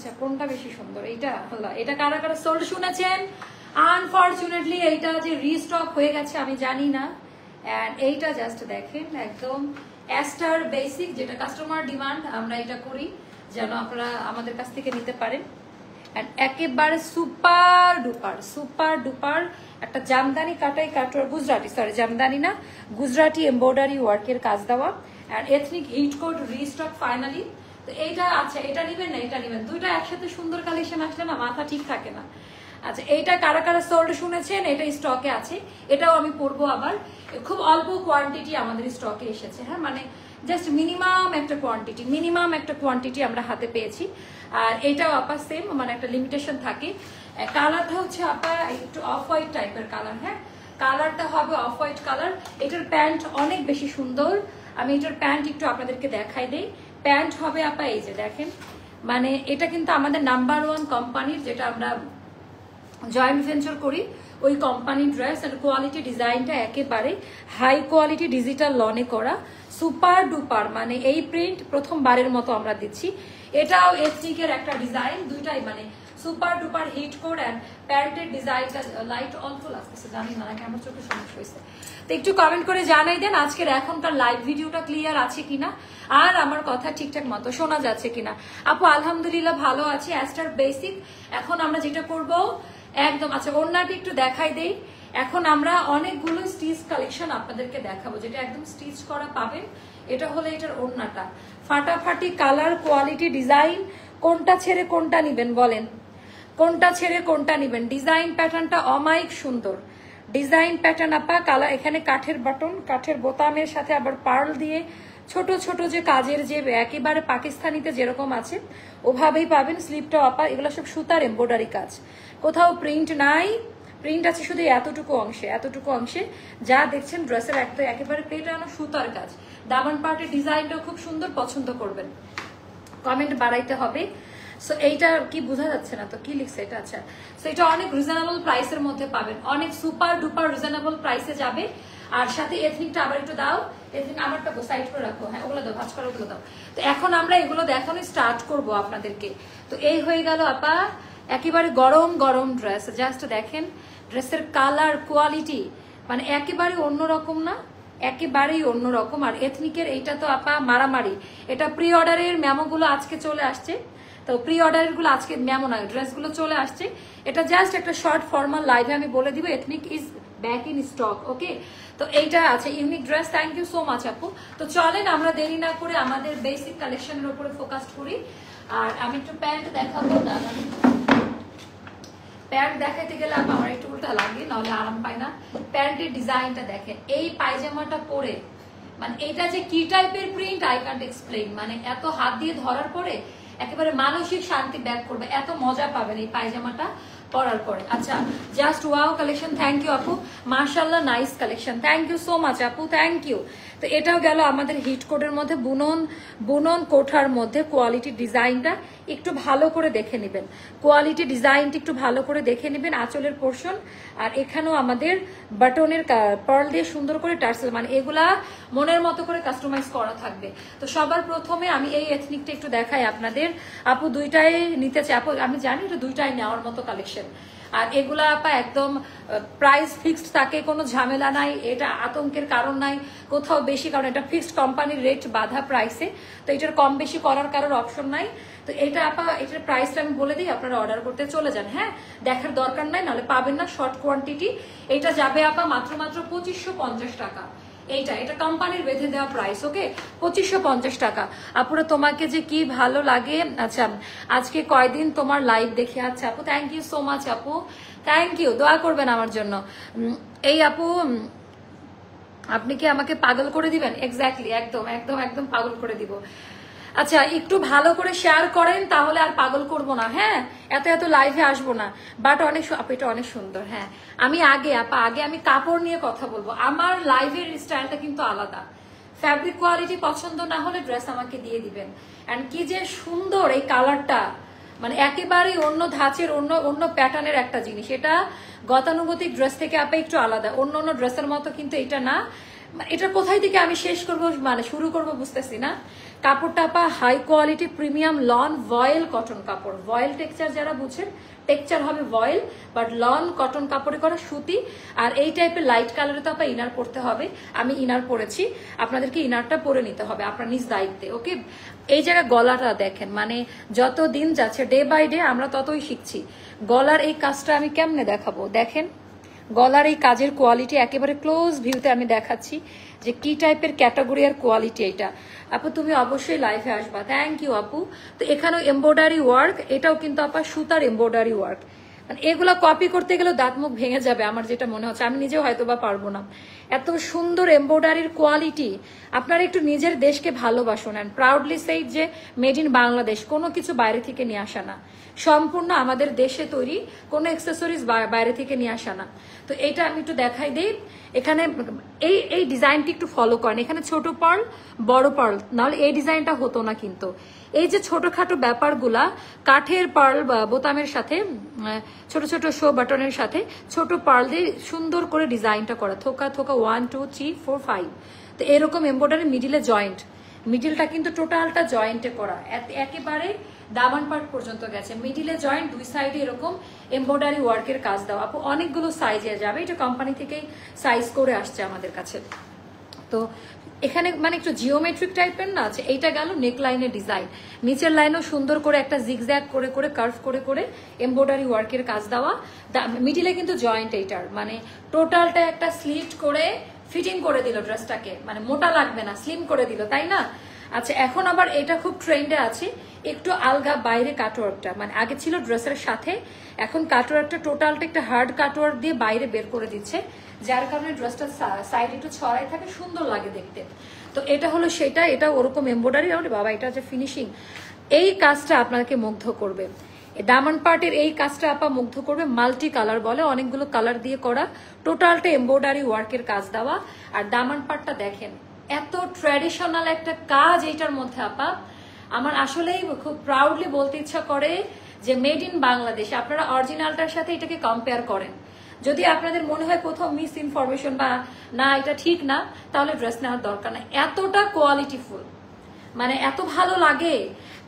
আচ্ছা কোনটা বেশি সুন্দর? এইটা হলো, এটা কারা কারা সোল্ড শুনেছেন? আনফরচুনেটলি এইটা যে রিস্টক হয়ে গেছে আমি জানি না। এন্ড এইটা জাস্ট দেখেন একদম অ্যাস্টার বেসিক, যেটা কাস্টমার ডিমান্ড, আমরা এটা করি যেন আপনারা আমাদের কাছ থেকে নিতে পারেন। এন্ড একেবারে সুপার ডুপার একটা জামদানি কাটাই কাটোয়ার, গুজরাটি, সরি জামদানি না, গুজরাটি এমব্রয়ডারি ওয়ার্কের কাজ দেওয়া and ethnic hit code restock finally. তো এইটা আচ্ছা, এটা নেবেন না এটা নেবেন, দুইটা একসাথে সুন্দর কালেকশন আসলে না মাথা ঠিক থাকে না। আচ্ছা এইটা কারা কারা সোল্ড শুনেছেন? এটা স্টকে আছে, এটাও আমি পরবো আবার। খুব অল্প কোয়ান্টিটি আমাদের স্টকে এসেছে, হ্যাঁ, মানে জাস্ট মিনিমাম একটা কোয়ান্টিটি আমরা হাতে পেয়েছি। আর এটাও আপা সেম, মানে একটা লিমিটেশন থাকে। কালারটা হচ্ছে আপা একটু অফ হোয়াইট টাইপের কালার, হ্যাঁ, কালারটা হবে অফ হোয়াইট কালার। এটার প্যান্ট অনেক বেশি সুন্দর, আমি এটার প্যান্ট একটু আপনাদেরকে দেখাই দেই। প্যান্ট হবে আপা এই যে দেখেন, মানে এটা কিন্তু আমাদের নাম্বার 1 কোম্পানির, যেটা আমরা জয়েন্ট ভেঞ্চার করি, ওই কোম্পানি ড্রেস। আর কোয়ালিটি ডিজাইনটা একেবারে হাই কোয়ালিটি ডিজিটাল লনে করা, সুপার ডুপার, মানে এই প্রিন্ট প্রথমবারের মতো আমরা দিচ্ছি। এটাও এথনিকের একটা ডিজাইন, দুইটাই মানে super duper hit code. And প্যান্টের ডিজাইনটা লাইট অল্প লাগতেছে, জানি না নাকি আমার চোখে সমস্যা হয়েছে, তো একটু কমেন্ট করে জানাই দেন আজকের এখনকার লাইভ ভিডিওটা ক্লিয়ার আছে কিনা, আর আমার কথা ঠিকঠাক মতো শোনা যাচ্ছে কিনা। আপু আলহামদুলিল্লাহ ভালো আছি, অ্যাস্টার বেসিক। এখন আমরা যেটা করব একদম, আচ্ছা ওড়নাটি একটু দেখাই দেই। এখন আমরা অনেকগুলো স্টিচ কালেকশন আপনাদেরকে দেখাবো, যেটা একদম স্টিচ করা পাবেন। এটা হলো এটার ওড়নাটা, ফাটাফাটি কালার, কোয়ালিটি, ডিজাইন, কোনটা ছেড়ে কোনটা নিবেন বলেন? কোনটা ছেড়ে কোনটা নিবেন? ডিজাইন প্যাটার্নটা অমায়িক সুন্দর ডিজাইন প্যাটার্ন আপা। কালার এখানে কাঠের বাটন, কাঠের বোতামের সাথে আবার পার্ল দিয়ে ছোট ছোট যে কাজের, যে একেবারে পাকিস্তানিতে যেরকম আছে ওভাবেই পাবেন। স্লিপটা আপা, এগুলো সব সুতার এমব্রয়ডারি কাজ, কোথাও প্রিন্ট নাই, প্রিন্ট আছে শুধু এতটুকু অংশে যা দেখছেন ড্রেসের একেবারে পেটানো সুতার কাজ। দামান পার্টের ডিজাইনটাও খুব সুন্দর, পছন্দ করবেন, কমেন্ট বাড়াইতে হবে। সো এইটা কি বোঝা যাচ্ছে না তো কি লিখছে এটা? আচ্ছা, সো এটা অনেক রিজনেবল প্রাইসের মধ্যে পাবেন, অনেক সুপার ডুপার রিজনেবল প্রাইসে যাবে। আর সাথে এথনিকটা আবার একটু দাও, এথনিক আমারটা সাইড করে রাখো, হ্যাঁ ওগুলো দাও, ভাঁজ করে ওগুলো দাও। তো এখন আমরা এগুলো দেখানো স্টার্ট করব আপনাদেরকে। তো এই হয়ে গেল আপা একেবারে গরম গরম ড্রেস, জাস্ট দেখেন ড্রেসের কালার, কোয়ালিটি, মানে একেবারে অন্যরকম না, একেবারেই অন্যরকম। আর এথনিকের এইটা তো আপা মারামারি। এটা প্রি অর্ডারের মেমোগুলো আজকে চলে আসছে, তো প্রি অর্ডারের গুলো আজকে মেমো নয়, ড্রেসগুলো চলে আসছে। এটা জাস্ট একটা শর্ট ফর্মাল লাইভে আমি বলে দিব ethnic is back in stock, okay. তো এইটা আছে unique dress, thank you so much আপু। তো চলেন আমরা দেরি না করে আমাদের বেসিক কালেকশনের উপরে ফোকাস করি। আর আমি একটু প্যান্ট দেখাবো না, প্যান্ট দেখাইতে গেলে আমার একটু উল্টা লাগে, নাহলে আরাম পায় না। প্যান্টের ডিজাইনটা দেখেন, এই পায়জামাটা পরে মানে এটা যে কি টাইপের প্রিন্ট আই ক্যান্ট এক্সপ্লেইন, মানে এত হাত দিয়ে ধরার পরে একেবারে মানসিক শান্তি ব্যাক করবে, এত মজা পাবেন এই পায়জামাটা পরার পরে। আচ্ছা just wow collection, thank you আপু, মাশাআল্লাহ nice collection, thank you so much আপু, থ্যাংক ইউ। তো এটাও গেল আমাদের হিট কোডের মধ্যে, বুনন কোঠার মধ্যে। কোয়ালিটি ডিজাইনটা একটু ভালো করে দেখে নেবেন, কোয়ালিটি ডিজাইনটা একটু ভালো করে দেখে নেবেন। আঁচলের পোর্শন আর এখানেও আমাদের বাটনের পার্ল দিয়ে সুন্দর করে টার্সেল, মানে এগুলা মনের মতো করে কাস্টমাইজ করা থাকবে। তো সবার প্রথমে আমি এই এথনিকটা একটু দেখাই আপনাদের। আপু দুইটাই নিতে চাই আপু, আমি জানি এটা দুইটাই নেওয়ার মতো কালেকশন। আর এগুলা আপা একদম প্রাইস ফিক্সড থাকে, কোনো ঝামেলা নাই, এটা আতঙ্কের কারণ নাই কোথাও বেশি, কারণ এটা ফিক্সড কোম্পানির রেট বাঁধা প্রাইসে, তো এটার কম বেশি করার কারোর অপশন নাই। তো এটা আপা এটার প্রাইসটা আমি বলে দিই, আপনারা অর্ডার করতে চলে যান, হ্যাঁ দেখার দরকার নাই, নাহলে পাবেন না শর্ট কোয়ান্টিটি। এটা যাবে আপা মাত্র 2550 টাকা। এটা কোম্পানির বেঁধে দেওয়া প্রাইস, ওকে 2550 টাকা। আপুরা তোমাকে যে কি ভালো লাগে। আচ্ছা আজকে কয়দিন তোমার লাইভ দেখে, আচ্ছা আপু থ্যাংক ইউ সো মাচ আপু, থ্যাংক ইউ, দোয়া করবেন আমার জন্য। এই আপু আপনি কি আমাকে পাগল করে দিবেন? এক্স্যাক্টলি, একদম একদম একদম পাগল করে দিব। আচ্ছা একটু ভালো করে শেয়ার করেন, তাহলে আর পাগল করব না, হ্যাঁ এত লাইভে আসবো না। বাট অনেক আপু এটা অনেক সুন্দর, হ্যাঁ আমি আগে আমি কাপড় নিয়ে কথা বলবো, আমার লাইভের স্টাইলটা কিন্তু আলাদা। ফ্যাব্রিক কোয়ালিটি পছন্দ না হলে ড্রেস আমাকে দিয়ে দিবেন। এন্ড কি যে সুন্দর এই কালারটা, মানে একেবারেই অন্য ধাঁচের, অন্য প্যাটার্নের একটা জিনিস। এটা গতানুগতিক ড্রেস থেকে আপা একটু আলাদা, অন্য ড্রেসের মতো কিন্তু এটা না। এটা কোথায় থেকে আমি শেষ করব মানে শুরু করব বুঝতেছি না। কাপড়টা আপা high quality premium lawn voile cotton কাপড়, ভয়েল টেক্সচার যারা বুঝছেন, টেক্সচার হবে ভয়েল, বাট লন কটন কাপড়ে করা সুতি। আর এই টাইপের লাইট কালারে তো আপা ইনার পরতে হবে, আমি ইনার পরেছি, আপনাদেরকে ইনারটা পরে নিতে হবে আপনার নিজ দায়িত্বে, ওকে। এই জায়গায় গলাটা দেখেন, মানে যত দিন যাচ্ছে ডে বাই ডে আমরা ততই শিখছি। গলার এই কাজটা আমি কেমনে দেখাবো, দেখেন গলার এই কাজের কোয়ালিটি একেবারে ক্লোজ ভিউতে আমি দেখাচ্ছি যে কি টাইপের ক্যাটাগরি আর কোয়ালিটি। এটা আপু তুমি অবশ্যই লাইভে আসবা, থ্যাংক ইউ আপু। তো এখানেও এমব্রয়ডারি ওয়ার্ক, এটাও কিন্তু আপা সুতার এমব্রয়ডারি ওয়ার্ক, মানে এগুলা কপি করতে গেলেও দাঁত মুখ ভেঙে যাবে আমার যেটা মনে হচ্ছে, আমি নিজেও হয়তো বা পারবো না। এত সুন্দর এমব্রয়ডারির কোয়ালিটি, আপনারা একটু নিজের দেশকে ভালোবাসুন অ্যান্ড প্রাউডলি সেই যে মেড ইন বাংলাদেশ, কোনো কিছু বাইরে থেকে নিয়ে আসা না, সম্পূর্ণ আমাদের দেশে তৈরি, কোনো অ্যাক্সেসরিজ বাইরে থেকে নিয়ে আসা না। তো এইটা আমি একটু দেখাই দিই, এখানে এই ডিজাইনটি একটু ফলো করেন, এখানে ছোট পার্ল বড় পার্ল, নাহলে এই ডিজাইনটা হতো না। কিন্তু এই যে ছোটখাটো ব্যাপারগুলা কাঠের পার্ল বা বোতামের সাথে ছোট ছোট শো বাটনের সাথে ছোট পার্ল দিয়ে সুন্দর করে ডিজাইনটা করা, থোকা থোকা 1 2 3 4 5। তো এরকম এমব্রয়ডারি মিডিলে জয়েন্ট, মিডিলটা কিন্তু টোটালটা জয়েন্টে করা, একেবারে দামান পার্ট পর্যন্ত গেছে, মিডিলে জয়েন্ট, দুই সাইডে এরকম এমব্রয়ডারি ওয়ার্কের কাজ দেওয়া। আপু অনেকগুলো সাইজে যাবে, এটা কোম্পানি থেকেই সাইজ করে আসছে আমাদের কাছে। তো এখানে মানে একটু জিওমেট্রিক টাইপের না আছে। এইটা গেল নেক লাইনের ডিজাইন, নিচের লাইনও সুন্দর করে একটা জিগজ্যাগ করে করে কার্ভ করে করে এমব্রয়ডারি ওয়ার্কের কাজ দেওয়া, মিডিলে কিন্তু জয়েন্ট, এইটার মানে টোটালটা একটা স্লিট করে ফিটিং করে দিল ড্রেসটাকে, মানে মোটা লাগবে না, স্লিম করে দিল, তাই না? আচ্ছা এখন আবার এটা খুব ট্রেন্ডে আছে, একটু আলগা বাইরে কাটওয়ার্কটা, মানে আগে ছিল ড্রেসের সাথে, এখন কাটওয়ার্কটা টোটালটা একটা হার্ড কাটওয়ার্ক দিয়ে বাইরে বের করে দিচ্ছে, যার কারণে ড্রেসটা সাইড একটু ছড়াই থাকে, সুন্দর লাগে দেখতে। তো এটা হলো সেটা, এটা ওরকম এমব্রয়ডারি, বাবা এটা যে ফিনিশিং, এই কাজটা আপনাকে মুগ্ধ করবে। দামান পার্টের এই কাজটা আপা মুগ্ধ করবে, মাল্টি কালার বলে, অনেকগুলো কালার দিয়ে করা, টোটালটা এমব্রয়ডারি ওয়ার্কের কাজ দেওয়া। আর দামান পার্টটা দেখেন, এত ট্র্যাডিশনাল একটা কাজ এইটার মধ্যে আপা, আমার আসলেই খুব প্রাউডলি বলতে ইচ্ছা করে যে মেড ইন বাংলাদেশ। আপনারা অরিজিনালটার সাথে এটাকে কম্পেয়ার করেন, যদি আপনাদের মনে হয় কোথাও মিস ইনফরমেশন বা না এটা ঠিক না, তাহলে ড্রেস নেওয়ার দরকার নাই, এতটা কোয়ালিটিফুল, মানে এত ভালো লাগে।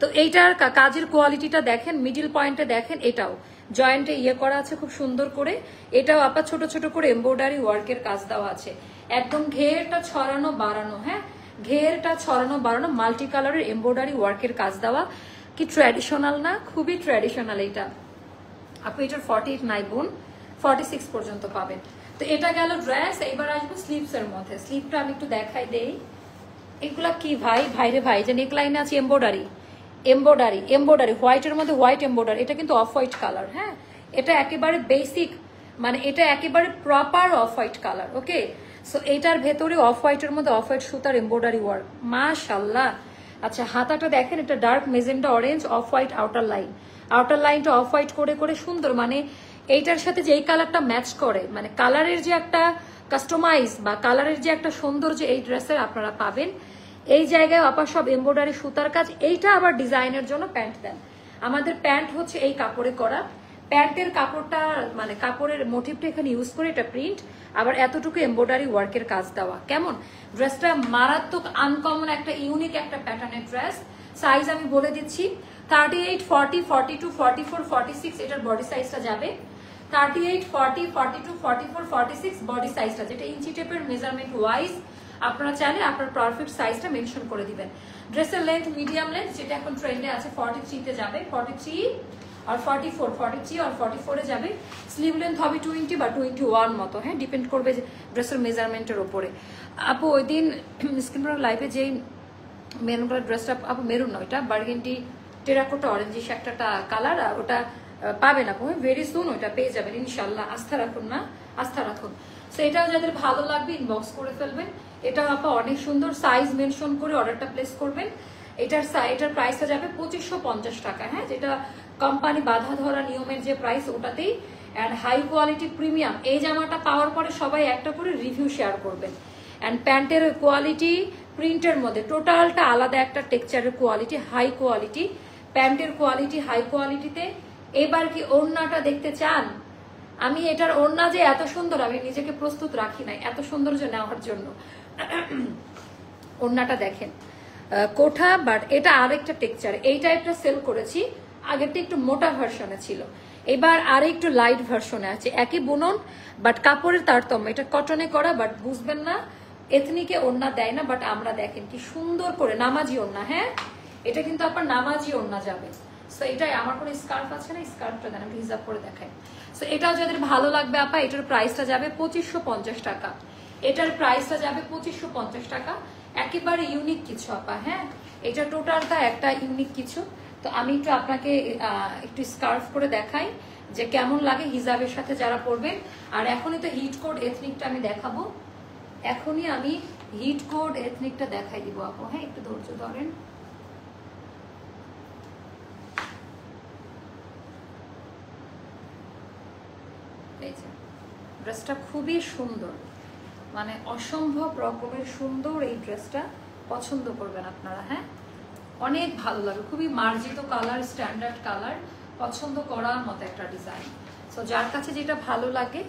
তো এইটার কাজের কোয়ালিটিটা দেখেন, মিডিল পয়েন্টে দেখেন, এটাও জয়েন্টে ইয়ে করা আছে খুব সুন্দর করে, এটাও আপা ছোট ছোট করে এমব্রয়ডারি ওয়ার্কের কাজ দেওয়া আছে, একদম ঘেরটা ছড়ানো বাড়ানো, হ্যাঁ ঘেরটা ছড়ানো বাড়ানো, মাল্টি কালারের এমব্রয়ডারি ওয়ার্কের কাজ দেওয়া। কি ট্র্যাডিশনাল না, খুবই ট্র্যাডিশনাল। এইটা আপু এটার 48 নাই বোন, 46 পর্যন্ত পাবেন। তো এটা গেল ড্রেস, এবার আসবো স্লিভস এর মধ্যে। স্লিভটা আমি একটু দেখাই দেই, এগুলা কি ভাই, ভাইরে ভাই, যে নেক লাইনে আছে এমব্রয়ডারি, এমব্রয়ডারি এমব্রয়ডারি হোয়াইটের মধ্যে হোয়াইট এমব্রয়ডারি, এটা কিন্তু অফ হোয়াইট কালার, হ্যাঁ এটা একেবারে বেসিক, মানে এটা একেবারে প্রপার অফ হোয়াইট কালার, ওকে। সো এটার ভেতরে অফ হোয়াইটের মধ্যে অফ হোয়াইট সুতার এমব্রয়ডারি ওয়ার্ক, মাশাআল্লাহ। আচ্ছা হাতাটা দেখেন, এটা dark magenta orange off white outer line, outer লাইনটা অফ হোয়াইট করে করে সুন্দর, মানে এইটার সাথে যে এই কালারটা ম্যাচ করে, মানে কালারের যে একটা কাস্টমাইজ বা কালারের যে একটা সৌন্দর্য এই ড্রেসের আপনারা পাবেন। এই জায়গায় আপা সব এমব্রয়ডারি সুতার কাজ। এইটা আবার ডিজাইনের জন্য প্যান্ট দেন, আমাদের প্যান্ট হচ্ছে এই কাপড়ে করা, প্যান্টের কাপড়টা মানে কাপড়ের মোটিভটা এখানে ইউজ করে, এটা প্রিন্ট, আবার এতটুকু এমব্রয়ডারি ওয়ার্কের কাজ দেওয়া। কেমন ড্রেসটা, মারাত্মক আনকমন একটা ইউনিক একটা প্যাটার্নের ড্রেস। সাইজ আমি বলে দিচ্ছি, 38 40 42 44 46 এটার বডি সাইজটা যাবে, 38 40 42 44 46 বডি সাইজটা, যেটা ইঞ্চি টেপের মেজারমেন্ট ওয়াইজ আপনারা চাইলে আপনার পারফেক্ট সাইজটা মেনশন করে দিবেন। ড্রেসের লেন্থ মিডিয়াম লেন্থ, যেটা এখন ট্রেন্ডে আছে 43 তে যাবে, 43 আর 44, 43 আর 44 এ যাবে। স্লিভ লেন্থ হবে 20 বা 21 মতো, হ্যাঁ ডিপেন্ড করবে ড্রেসের মেজারমেন্টের উপরে। আপু ওই দিন স্ক্রিন লাইভে যেই মেরুন কালার ড্রেসটা, আপু মেরুন না, ওইটা বার্গেন্ডি টেরাকোটা অরেঞ্জিশ একটা কালার, ওটা পাবেন আপু ভেরি সুন, ওইটা পেয়ে যাবেন ইনশাল্লাহ, আস্থা রাখুন না, আস্থা রাখুন। সো এটাও যাদের ভালো লাগবে ইনবক্স করে ফেলবেন, এটাও আপা অনেক সুন্দর, সাইজ মেনশন করে অর্ডারটা প্লেস করবেন। এটার প্রাইসটা যাবে 2550 টাকা, হ্যাঁ যেটা কোম্পানি বাধা ধরা নিয়মের যে প্রাইস ওটাতেই। অ্যান্ড হাই কোয়ালিটি প্রিমিয়াম, এই জামাটা পাওয়ার পরে সবাই একটা করে রিভিউ শেয়ার করবেন। অ্যান্ড প্যান্টের কোয়ালিটি প্রিন্টের মধ্যে টোটালটা আলাদা একটা টেক্সচারের কোয়ালিটি, হাই কোয়ালিটি প্যান্টের কোয়ালিটি, হাই কোয়ালিটিতে। এবার কি ওড়নাটা দেখতে চান? আমি এটার ওড়না যে এত সুন্দর, আমি নিজেকে প্রস্তুত রাখি নাই এত সৌন্দর্য নেওয়ার জন্য। ওড়নাটা দেখেন, কোঠা, বাট এটা আরেকটা টেক্সচার। এই টাইপটা সেল করেছি, আগেরটা একটু মোটা ভার্সনে ছিল, এবার আর একটু লাইট ভার্সনে আছে। একই বুনন বাট কাপড়ের তারতম্য। এটা কটনে করা, বাট বুঝবেন না এথনিকে ওড়না দেয় না, বাট আমরা দেখেন কি সুন্দর করে নামাজি ওড়না। হ্যাঁ, এটা কিন্তু আপনার নামাজি ওড়না যাবে। সো এটাই আমার কোনো স্কার্ফ আছে না, স্কার্ফটা দেন, আমি হিসাব করে দেখাই। সো এটাও যাদের ভালো লাগবে আপা, এটার প্রাইসটা যাবে 2550 টাকা। এটার প্রাইসটা যাবে 2550 টাকা। একেবারে ইউনিক কিছু আপা। হ্যাঁ, এটা টোটালটা একটা ইউনিক কিছু। তো আমি একটু আপনাকে একটু স্কার্ফ করে দেখাই যে কেমন লাগে হিজাবের সাথে যারা পরবেন। আর এখনই তো হিট কোড এথনিকটা আমি দেখাবো, এখনই আমি হিট কোড এথনিকটা দেখাই দিব আপু। হ্যাঁ, একটু ধৈর্য ধরেন। এই যে ড্রেসটা খুবই সুন্দর, মানে অসম্ভব রকমের সুন্দর। এই ড্রেসটা পছন্দ করবেন আপনারা। হ্যাঁ, অনেক ভালো লাগে, খুবই মার্জিত কালার, স্ট্যান্ডার্ড কালার, পছন্দ করার মতো একটা ডিজাইন। সো যার কাছে যেটা ভালো লাগে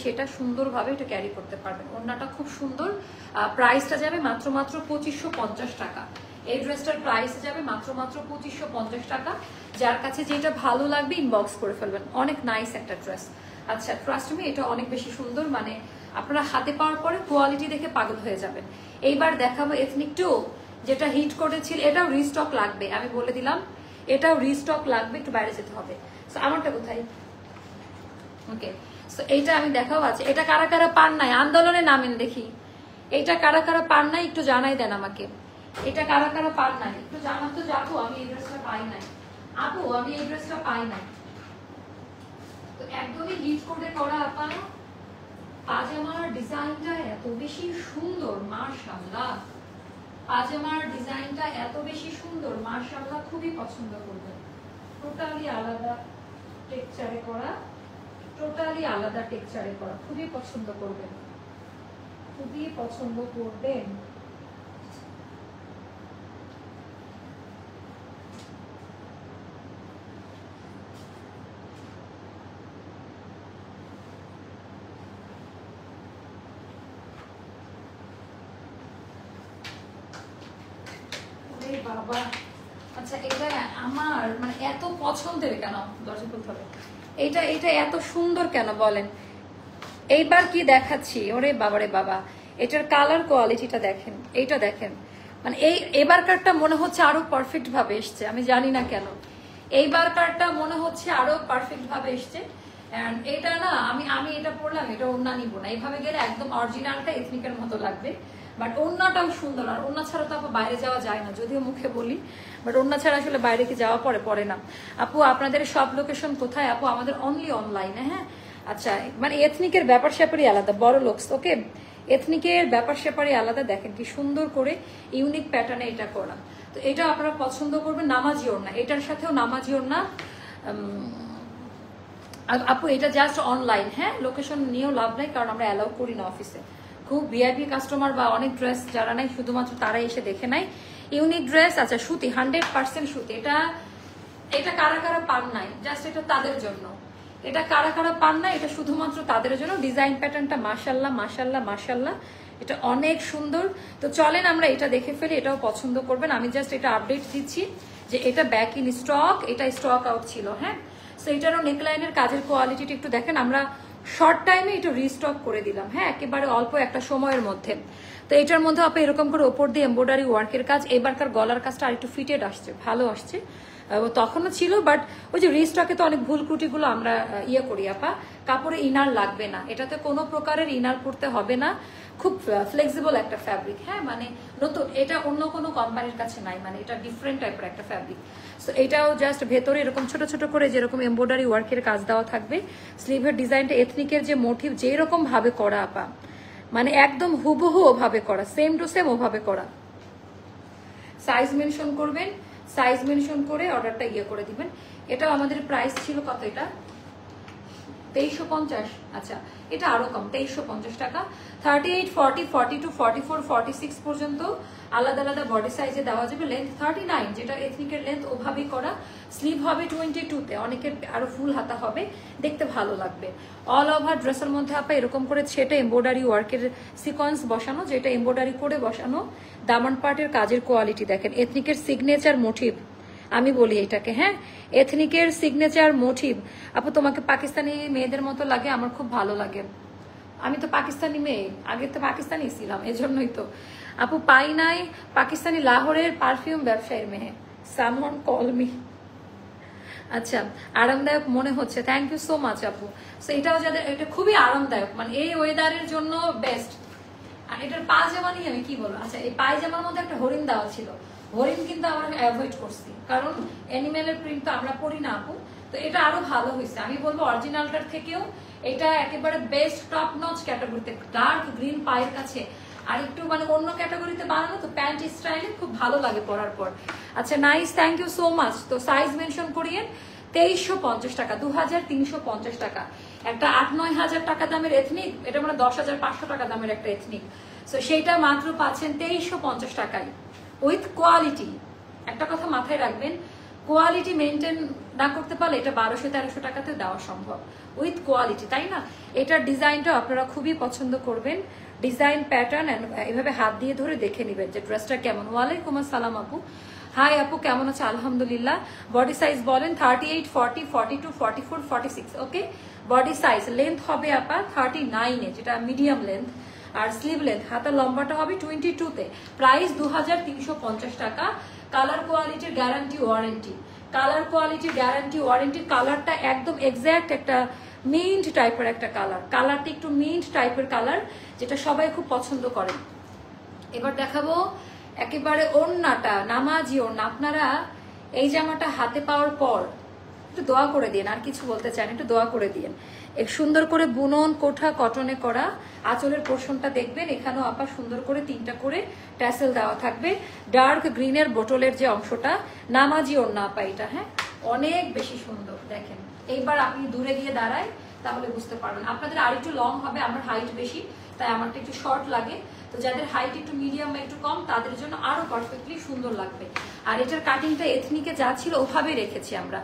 সেটা সুন্দরভাবে এটা ক্যারি করতে পারবেন। ওড়নাটা খুব সুন্দর। প্রাইসটা যাবে মাত্র 2550 টাকা। এই ড্রেসটার প্রাইস যাবে মাত্র 2550 টাকা। যার কাছে যেটা ভালো লাগবে ইনবক্স করে ফেলবেন। অনেক নাইস একটা ড্রেস। আচ্ছা, ট্রাস্ট মি, এটা অনেক বেশি সুন্দর, মানে আপনারা হাতে পাওয়ার পরে কোয়ালিটি দেখে পাগল হয়ে যাবেন। এইবার দেখাবো এথনিক টু, যেটা হিট করেছিল। এটাও রিস্টক লাগবে, আমি বলে দিলাম, এটাও রিস্টক লাগবে, একটু বাইরে যেতে হবে। সো আমারটা কোথায়? ওকে, সো এইটা আমি দেখাও আছে। এটা কারা কারা পান নাই আন্দোলনে নামেন দেখি। এটা কারা কারা পান নাই একটু জানাই দেন আমাকে। এটা কারা কারা পান নাই একটু জানান তো। যাবো, আমি এই ড্রেসটা পাই নাই আপু, আমি এই ড্রেসটা পাই নাই। তো একদমই হিট করে করা আপা। পাজামার ডিজাইনটা এত বেশি সুন্দর, মাশাআল্লাহ। পাজামার ডিজাইনটা এত বেশি সুন্দর, মাশাআল্লাহ, খুবই পছন্দ করবেন। টোটালি আলাদা টেক্সচারে করা, টোটালি আলাদা টেক্সচারে করা, খুবই পছন্দ করবেন, খুবই পছন্দ করবেন। বাবা, আচ্ছা, এটা আমার মানে এত পছন্দের কেন? দরজা খুলতে হবে। এটা এত সুন্দর কেন বলেন? এইবার কি দেখাচ্ছি, ওরে বাবারে বাবা, এটার কালার কোয়ালিটিটা দেখেন, এইটা দেখেন, মানে এবারকারটা মনে হচ্ছে আরো পারফেক্ট ভাবে এসছে। আমি জানি না কেন এইবারকারটা মনে হচ্ছে আরো পারফেক্ট ভাবে এসছে। এটা না, আমি এটা পরলাম, এটা ওড়না নিব না, এইভাবে গেলে একদম অরিজিনালটা এথনিকের মতো লাগবে। বাট ওড়নাটাও সুন্দর। আর ওড়না ছাড়া তো আপু বাইরে যাওয়া যায় না, যদিও মুখে বলি, বাট ওড়না ছাড়া আসলে বাইরে কি যাওয়া পড়ে না। আপু আপনাদের সব লোকেশন কোথায়? আপু আমাদের অনলি অনলাইনে। হ্যাঁ, আচ্ছা, মানে এথনিকের ব্যাপার স্যাপারই আলাদা, বড় লোকস। ওকে, এথনিকের ব্যাপার স্যাপারই আলাদা। দেখেন কি সুন্দর করে ইউনিক প্যাটার্নে এটা করা। তো এটা আপনারা পছন্দ করবেন। নামাজি ওড়না, এটার সাথেও নামাজি ওড়না আপু। এটা জাস্ট অনলাইন। হ্যাঁ, লোকেশন নিয়েও লাভ নাই, কারণ আমরা অ্যালাউ করি না অফিসে। খুব ভিআইপি কাস্টমার বা অনেক ড্রেস যারা নাই, শুধুমাত্র তারাই এসে দেখে নাই। Unique dress. আচ্ছা, সুতি, 100% সুতি। এটা কারা কারা পান নাই, জাস্ট এটা তাদের জন্য। এটা কারা কারা পান নাই, এটা শুধুমাত্র তাদের জন্য। ডিজাইন প্যাটার্নটা মাশাল্লাহ মাশাল্লাহ মাশাল্লাহ, এটা অনেক সুন্দর। তো চলেন আমরা এটা দেখে ফেলি, এটাও পছন্দ করবেন। আমি জাস্ট এটা আপডেট দিচ্ছি যে এটা ব্যাক ইন স্টক, এটা স্টক আউট ছিল। হ্যাঁ, সো এটারও নেকলাইনের কাজের কোয়ালিটিটা একটু দেখেন। আমরা শর্ট টাইমে একটু রিস্টক করে দিলাম। হ্যাঁ, একেবারে অল্প একটা সময়ের মধ্যে। তো এটার মধ্যে আপনি এরকম করে ওপর দিয়ে এমব্রয়ডারি ওয়ার্কের কাজ। এবারকার গলার কাজটা আর একটু ফিটেড আসছে, ভালো আসছে। তখনও ছিল, বাট ওই যে রিস্টকে তো অনেক ভুল ত্রুটিগুলো আমরা করি আপা। কাপড়ে ইনার লাগবে না, এটাতে কোনো প্রকারের ইনার করতে হবে না। খুব ফ্লেক্সিবল একটা ফ্যাব্রিক। হ্যাঁ, মানে নতুন, এটা অন্য কোনো কোম্পানির কাছে নাই, মানে এটা ডিফারেন্ট টাইপের একটা ফ্যাব্রিক। সো এটাও জাস্ট ভেতরে এরকম ছোট ছোট করে যেরকম এমব্রয়ডারি ওয়ার্কের কাজ দেওয়া থাকবে। স্লিভের ডিজাইনটা এথনিকের যে মোটিভ যেরকম ভাবে করা আপা, মানে একদম হুবহু ওভাবে করা, সেম টু সেম ওভাবে করা। সাইজ মেনশন করবেন, সাইজ মেনশন করে অর্ডারটা করে দিবেন। এটাও আমাদের প্রাইস ছিল কত? এটা 2350। আচ্ছা, এটা আরো কম, 2350 টাকা। 38, 40, 42, 44, 46 পর্যন্ত আলাদা আলাদা বডি সাইজে দেওয়া যাবে। লেন্থ 39, যেটা এথনিকের লেন্থ ওভাবেই করা। স্লিভ হবে 22-তে, অনেকের আরো ফুল হাতা হবে, দেখতে ভালো লাগবে। অল ওভার ড্রেসের মধ্যে আপা এরকম করে ছেটে এমব্রয়ডারি ওয়ার্কের সিকোয়েন্স বসানো, যেটা এমব্রয়ডারি করে বসানো। দামান পার্টের কাজের কোয়ালিটি দেখেন, এথনিকের সিগনেচার মোটিভ আমি বলি এটাকে, হ্যাঁ, এথনিকের সিগনেচার মোটিভ। আপু তোমাকে পাকিস্তানি মেয়েদের মতো লাগে, আমার খুব ভালো লাগে। আমি তো পাকিস্তানি মেয়ে, আগে তো পাকিস্তানি ছিলাম, এজন্যই তো। আপু পাই নাই, পাকিস্তানি লাহোরের পারফিউম ব্যবসায়ীর মেয়ে, সামওয়ান কল মি। আচ্ছা, আরামদায়ক মনে হচ্ছে, থ্যাংক ইউ সো মাচ আপু। সো এটাও যাদের, এটা খুবই আরামদায়ক, মানে এই ওয়েদারের জন্য বেস্ট। আর এটার পায়জামা নিয়ে আমি কি বলবো। আচ্ছা, এই পায়জামার মধ্যে একটা হরিণ দেওয়া ছিল, হরিণ কিন্তু আমরা অ্যাভয়েড করছি, কারণ অ্যানিমেলের প্রিন্ট তো আমরা পরি না আপু। তো এটা আরো ভালো হয়েছে, আমি বলবো অরিজিনালটার থেকেও এটা একেবারে বেস্ট, টপ নচ ক্যাটাগরিতে। ডার্ক গ্রিন পায়ের কাছে, আর একটু মানে অন্য ক্যাটাগরিতে বানানো তো, প্যান্ট স্টাইলে খুব ভালো লাগে পরার পর। আচ্ছা, nice, thank you so much. তো সাইজ মেনশন করিয়েন, 2350 টাকা, 2350 টাকা। একটা 8-9 হাজার টাকা দামের এথনিক, এটা মানে 10,500 টাকা দামের একটা এথনিক। সো সেইটা মাত্র পাচ্ছেন 2350 টাকায়, উইথ কোয়ালিটি। একটা কথা মাথায় রাখবেন, কোয়ালিটি মেনটেন না করতে পারলে এটা 1200-1300 টাকাতে দেওয়া সম্ভব, উইথ কোয়ালিটি, তাই না? এটার ডিজাইনটা আপনারা খুবই পছন্দ করবেন, ডিজাইন প্যাটার্ন, এভাবে হাত দিয়ে ধরে দেখে নেবেন যে ড্রেসটা কেমন। ওয়ালাইকুম আসসালাম আপু, হাই আপু, কেমন আছে? আলহামদুলিল্লাহ। বডি সাইজ বলেন? 38, 40, 42, 44, 46। ওকে, বডি সাইজ লেন্থ হবে আপা 39-এ, যেটা মিডিয়াম লেন্থ, আর স্লিভ লেন্থ হাতার লম্বাটা হবে 22-তে। প্রাইস 2350 টাকা। কালার কোয়ালিটির গ্যারান্টি ওয়ারেন্টি, কালার কোয়ালিটির গ্যারান্টি ওয়ারেন্টি। কালারটা একদম এক্স্যাক্ট একটা মিন্ট টাইপের একটা কালার, কালারটা একটু মিন্ট টাইপের কালার, যেটা সবাই খুব পছন্দ করে। এবার দেখাবো একেবারে ওড়নাটা, নামাজি ওড়না। আপনারা এই জামাটা হাতে পাওয়ার পর একটু দোয়া করে দিন, আর কিছু বলতে চান, একটু দোয়া করে দিন। এক সুন্দর করে বুনন কোঠা কটনে করা আঁচলের পোর্শনটা দেখবেন, এখানেও আপা সুন্দর করে 3টা করে ট্যাসেল দেওয়া থাকবে। ডার্ক গ্রিনের বোটলের যে অংশটা, নামাজি ওড়না আপা এটা, হ্যাঁ, অনেক বেশি সুন্দর। দেখেন, এইবার আপনি দূরে গিয়ে দাঁড়ায় তাহলে বুঝতে পারবেন। আপনাদের আর একটু লং হবে, আমার হাইট বেশি, তাই আমারটা একটু শর্ট লাগে। তো যাদের হাইট একটু মিডিয়াম বা একটু কম, তাদের জন্য আরো পারফেক্টলি সুন্দর লাগবে। আর এটার কাটিংটা এথনিকে যা ছিল ওভাবে রেখেছি আমরা।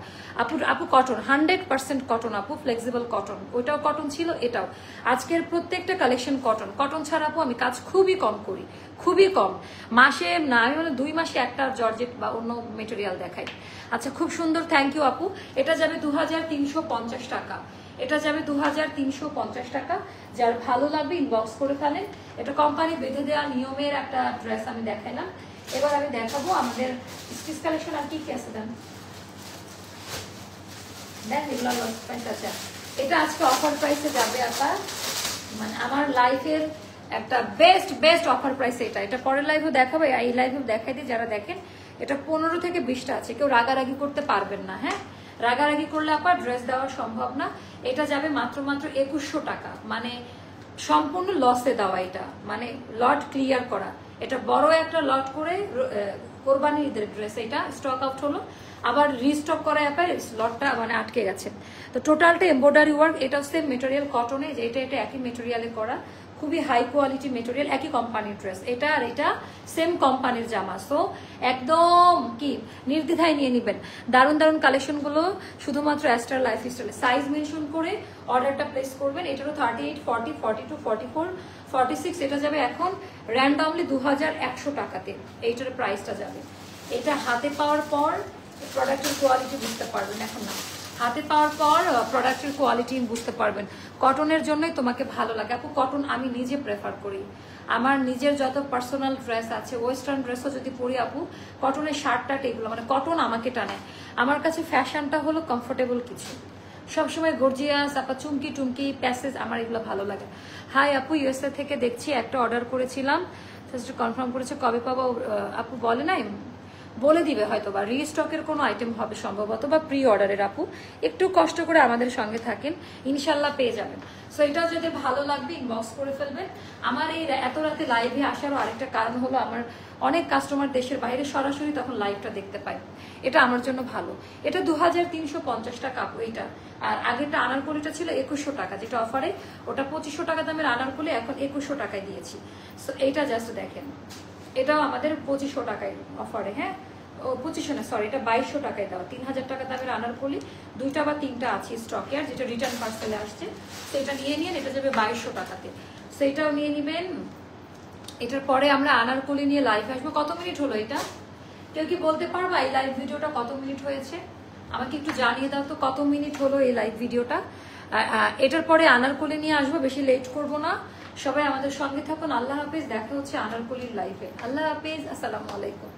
আপু কটন, 100% কটন আপু, ফ্লেক্সিবল কটন। ওইটাও কটন ছিল, এটাও। আজকের প্রত্যেকটা কালেকশন কটন। কটন ছাড়া আপু আমি কাজ খুবই কম করি, খুবই কম। মাসে না, আমি মানে 2 মাসে একটা জর্জেট বা অন্য মেটেরিয়াল দেখাই। আচ্ছা, খুব সুন্দর, থ্যাংক ইউ আপু। এটা যাবে 2350 টাকা, এটা যাবে 2350 টাকা। যার ভালো লাগবে ইনবক্স করে ফেলেন। এটা কোম্পানি বেঁধে দেওয়া নিয়মের একটা ড্রেস আমি দেখাইলাম। এবার আমি দেখাবো আমাদের স্টিচ কালেকশন আর কি কি আছে। দেন এগুলো লস প্রাইস আছে। এটা আজকে অফার প্রাইসে যাবে আপা, মানে আমার লাইফের একটা বেস্ট অফার প্রাইস এটা। এটা পরের লাইভেও দেখাবো, এই লাইভেও দেখাই দিই, যারা দেখেন। এটা 15 থেকে 20টা আছে, কেউ রাগারাগি করতে পারবেন না, হ্যাঁ, রাগারাগি করলে আপনার ড্রেস দেওয়া সম্ভব না। এটা যাবে মাত্র 2100 টাকা, মানে সম্পূর্ণ লসে দেওয়া, এটা মানে লট ক্লিয়ার করা। এটা বড় একটা লট করে কোরবানির ঈদের ড্রেস, এটা স্টক আউট হলো, আবার রিস্টক করা অ্যাপে লটটা মানে আটকে গেছে। তো টোটালটা এমব্রয়ডারি ওয়ার্ক, এটাও সেম মেটেরিয়াল কটনে, যে এটা একই মেটেরিয়ালে করা, খুবই হাই কোয়ালিটি মেটেরিয়াল, একই কোম্পানির ড্রেস। এটা আর এটা সেম কোম্পানির জামা। সো একদম কি নির্দ্বিধায় নিয়ে নেবেন। দারুণ দারুণ কালেকশনগুলো শুধুমাত্র অ্যাস্টার লাইফস্টাইলে। সাইজ মেনশন করে অর্ডারটা প্লেস করবেন। এটারও 38, 40, 42, 44, 46। এটা যাবে এখন র্যান্ডমলি 2100 টাকাতে, এইটার প্রাইসটা যাবে। এটা হাতে পাওয়ার পর প্রোডাক্টের কোয়ালিটি বুঝতে পারবেন, এখন না, হাতে পাওয়ার পর প্রোডাক্টের কোয়ালিটি বুঝতে পারবেন। কটনের জন্যই তোমাকে ভালো লাগে আপু। কটন আমি নিজে প্রেফার করি, আমার নিজের যত পার্সোনাল ড্রেস আছে, ওয়েস্টার্ন ড্রেসও যদি পরি আপু, কটনের শার্টটা এগুলো মানে কটন আমাকে টানে। আমার কাছে ফ্যাশনটা হলো কমফোর্টেবল কিছু, সবসময় গর্জিয়াস আপা, চুমকি টুমকি প্যাসেজ, আমার এগুলো ভালো লাগে। হাই আপু, ইউএসএ থেকে দেখছি, একটা অর্ডার করেছিলাম, জাস্ট কনফার্ম করেছে, কবে পাবো আপু? বলে নাই বলে দিবে হয়তো বা রিস্টকের কোনো আইটেম হবে সম্ভবত, বা প্রি অর্ডারের আপু একটু কষ্ট করে আমাদের সঙ্গে থাকেন, ইনশাল্লাহ পেয়ে যাবেন। সো এটা যদি ভালো লাগবে ইনবক্স করে ফেলবেন। আমার এই এত রাতে লাইভে আসারও আরেকটা কারণ হলো আমার অনেক কাস্টমার দেশের বাইরে সরাসরি তখন লাইভটা দেখতে পায়, এটা আমার জন্য ভালো। এটা 2350 টাকা আপু এইটা। আর আগেরটা আনারকলিটা ছিল 2100 টাকা, যেটা অফারে, ওটা 2500 টাকা দামের আনারকলি এখন 2100 টাকায় দিয়েছি। সো এইটা জাস্ট দেখেন, এটাও আমাদের 2500 টাকায় অফারে, হ্যাঁ ও 2500 না সরি, এটা 2200 টাকায় দেওয়া। 3000 টাকা দামের আনারকলি 2টা বা 3টা আছে স্টকে, আর যেটা রিটার্ন পার্সেলে আসছে সেটা নিয়ে নিন, এটা যাবে 2200 টাকাতে, সেইটাও নিয়ে নিবেন। এটার পরে আমরা আনারকলি নিয়ে লাইভ আসবো। কত মিনিট হলো এটা? কেউ কি বলতে পারবা এই লাইভ ভিডিওটা কত মিনিট হয়েছে? আমাকে একটু জানিয়ে দাও তো কত মিনিট হলো এই লাইভ ভিডিওটা। এটার পরে আনারকলি নিয়ে আসবো, বেশি লেট করব না। সবাই আমাদের সঙ্গে থাকুন। আল্লাহ হাফেজ, দেখা হচ্ছে আনারকলির লাইভে। আল্লাহ হাফেজ, আসসালামু আলাইকুম।